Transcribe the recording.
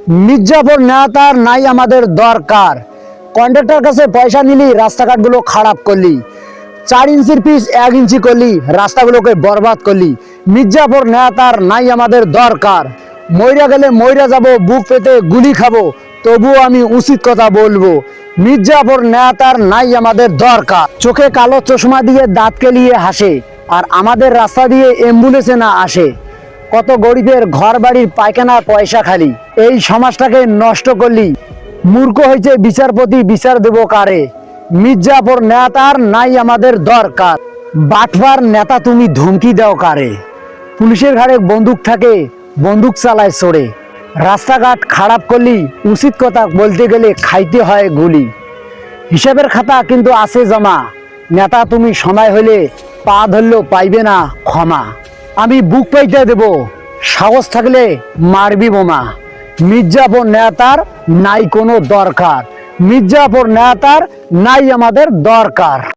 মির্জাপুর নেতার নাই আমাদের দরকার। কন্ট্রাক্টর কাছে পয়সা নিলি, রাস্তাঘাটগুলো খারাপ করলি, 4 ইঞ্চির পিচ 1 ইঞ্চি করলি, রাস্তাগুলোকে বরবাদ করলি। মির্জাপুর নেতার নাই আমাদের দরকার। মইরা গেলে মইরা যাব, বুক পেতে গুলি খাবো, তবুও আমি উচিত কথা বলবো। মির্জাপুর নেতার নাই আমাদের দরকার। চোখে কালো চশমা দিয়ে দাঁত কেলিয়ে হাসে, আর আমাদের রাস্তা দিয়ে অ্যাম্বুলেন্সে না আসে। কত গরিবের ঘর বাড়ির পায়খানা পয়সা খালি, এই সমাজটাকে নষ্ট করলি। মূর্খ হয়েছে বিচারপতি, বিচার দেব কারে? মির্জাপুর নেতার নাই আমাদের দরকার। বাটফার নেতা তুমি ধমকি দাও কারে? পুলিশের ঘাড়ে বন্দুক থাকে, বন্দুক চালায় চড়ে। রাস্তাঘাট খারাপ করলি, উচিত কথা বলতে গেলে খাইতে হয় গুলি। হিসাবের খাতা কিন্তু আছে জমা, নেতা তুমি সময় হলে পা ধরলেও পাইবে না ক্ষমা। আমি বুক পাইতে দেব, সাহস থাকলে মারবি বোমা। মির্জাপুর নেতার নাই কোনো দরকার। মির্জাপুর নেতার নাই আমাদের দরকার।